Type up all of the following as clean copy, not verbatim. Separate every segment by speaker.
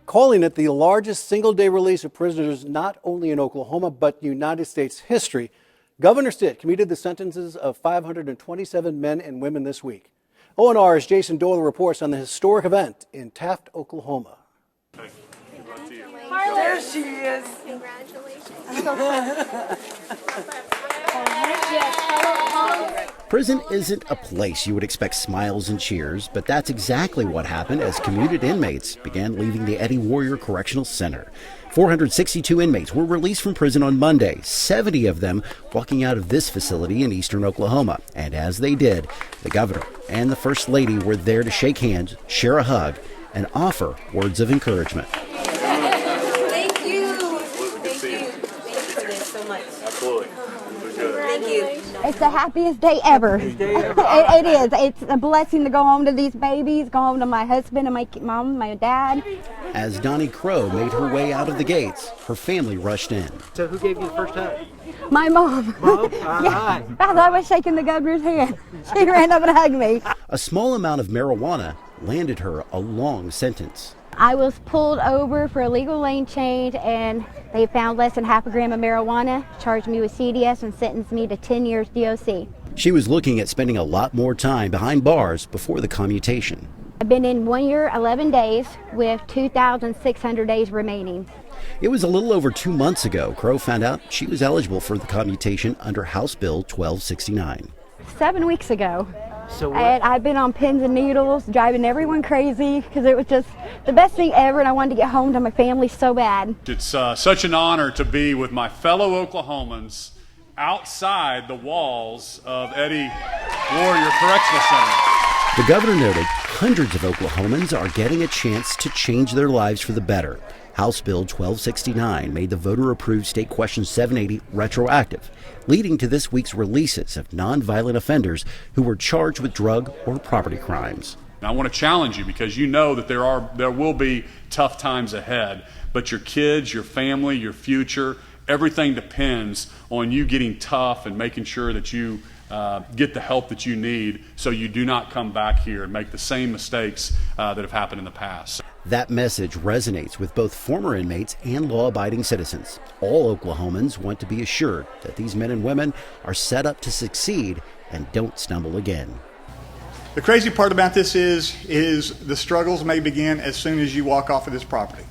Speaker 1: calling it the largest single-day release of prisoners not only in Oklahoma but United States history. Governor Stitt commuted the sentences of 527 men and women this week. ONR's Jason Doyle reports on the historic event in Taft, Oklahoma.
Speaker 2: There she is.
Speaker 3: Congratulations.
Speaker 4: Prison isn't a place you would expect smiles and cheers, but that's exactly what happened as commuted inmates began leaving the Eddie Warrior Correctional Center. 462 inmates were released from prison on Monday, 70 of them walking out of this facility in eastern Oklahoma. And as they did, the governor and the first lady were there to shake hands, share a hug, and offer words of encouragement.
Speaker 2: Thank you. Thank you. Thank you for this so much.
Speaker 5: Absolutely.
Speaker 2: Thank you.
Speaker 6: It's the happiest day ever. It is. It's a blessing to go home to these babies, go home to my husband and my mom, my dad.
Speaker 4: As Donnie Crow made her way out of the gates, her family rushed in.
Speaker 1: So who gave you the first hug?
Speaker 6: My mom. Yeah. As I was shaking the governor's hand, she ran up and hugged me.
Speaker 4: A small amount of marijuana landed her a long sentence.
Speaker 6: I was pulled over for illegal lane change, and they found less than half a gram of marijuana, charged me with CDS, and sentenced me to 10 years DOC.
Speaker 4: She was looking at spending a lot more time behind bars before the commutation.
Speaker 6: I've been in 1 year, 11 days, with 2,600 days remaining.
Speaker 4: It was a little over 2 months ago Crow found out she was eligible for the commutation under House Bill 1269.
Speaker 6: 7 weeks ago.
Speaker 1: So
Speaker 6: And I've been on pins and needles, driving everyone crazy, because it was just the best thing ever, and I wanted to get home to my family so bad.
Speaker 5: It's such an honor to be with my fellow Oklahomans outside the walls of Eddie Warrior Correctional Center.
Speaker 4: The governor noted hundreds of Oklahomans are getting a chance to change their lives for the better. House Bill 1269 made the voter-approved State Question 780 retroactive, leading to this week's releases of nonviolent offenders who were charged with drug or property crimes.
Speaker 5: And I want to challenge you because you know that there will be tough times ahead, but your kids, your family, your future, everything depends on you getting tough and making sure that you get the help that you need so you do not come back here and make the same mistakes that have happened in the past.
Speaker 4: That message resonates with both former inmates and law-abiding citizens. All Oklahomans want to be assured that these men and women are set up to succeed and don't stumble again.
Speaker 7: The crazy part about this is the struggles may begin as soon as you walk off of this property.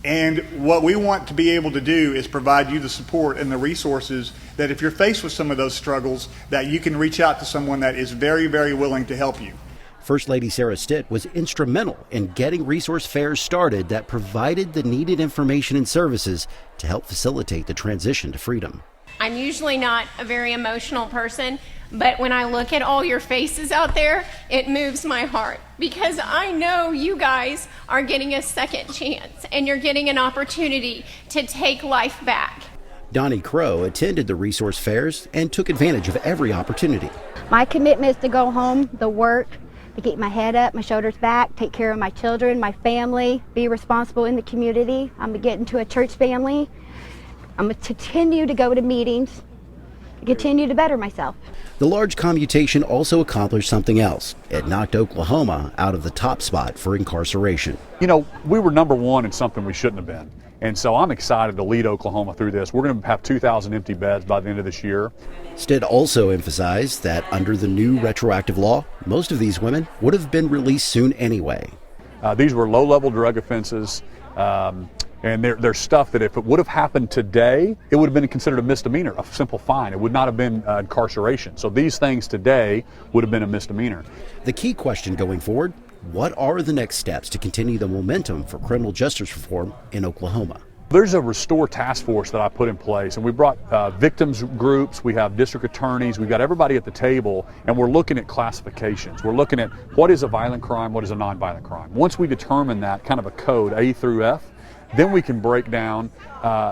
Speaker 7: And what we want to be able to do is provide you the support and the resources that if you're faced with some of those struggles, that you can reach out to someone that is very, very willing to help you.
Speaker 4: First Lady Sarah Stitt was instrumental in getting resource fairs started that provided the needed information and services to help facilitate the transition to freedom.
Speaker 3: I'm usually not a very emotional person, but when I look at all your faces out there, it moves my heart because I know you guys are getting a second chance and you're getting an opportunity to take life back.
Speaker 4: Donnie Crow attended the resource fairs and took advantage of every opportunity.
Speaker 6: My commitment is to go home, to work, to keep my head up, my shoulders back, take care of my children, my family, be responsible in the community. I'm going to get into a church family. I'm going to continue to go to meetings, continue to better myself.
Speaker 4: The large commutation also accomplished something else. It knocked Oklahoma out of the top spot for incarceration.
Speaker 5: You know, we were number one in something we shouldn't have been. And so I'm excited to lead Oklahoma through this. We're going to have 2,000 empty beds by the end of this year.
Speaker 4: Stitt also emphasized that under the new retroactive law, most of these women would have been released soon anyway.
Speaker 5: These were low-level drug offenses, and there's stuff that if it would have happened today, it would have been considered a misdemeanor, a simple fine. It would not have been incarceration. So these things today would have been a misdemeanor.
Speaker 4: The key question going forward, what are the next steps to continue the momentum for criminal justice reform in Oklahoma?
Speaker 5: There's a Restore task force that I put in place, and we brought victims groups, we have district attorneys, we've got everybody at the table, and we're looking at classifications. We're looking at what is a violent crime, what is a nonviolent crime. Once we determine that, kind of a code, A through F, then we can break down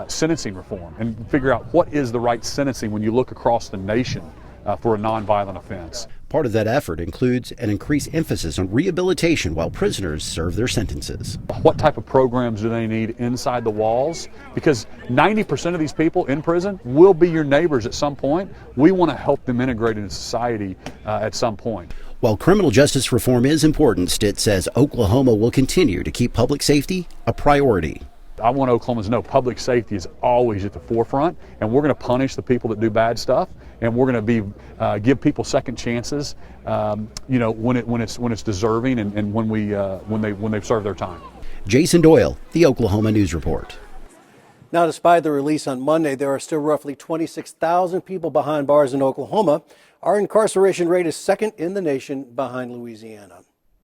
Speaker 5: sentencing reform and figure out what is the right sentencing when you look across the nation for a nonviolent offense.
Speaker 4: Part of that effort includes an increased emphasis on rehabilitation while prisoners serve their sentences.
Speaker 5: What type of programs do they need inside the walls? Because 90% of these people in prison will be your neighbors at some point. We want to help them integrate into society at some point.
Speaker 4: While criminal justice reform is important, Stitt says Oklahoma will continue to keep public safety a priority.
Speaker 5: I want Oklahomans to know public safety is always at the forefront, and we're going to punish the people that do bad stuff, and we're going to give people second chances, when it's deserving, and when they've served their time.
Speaker 4: Jason Doyle, the Oklahoma News Report.
Speaker 1: Now, despite the release on Monday, there are still roughly 26,000 people behind bars in Oklahoma. Our incarceration rate is second in the nation behind Louisiana.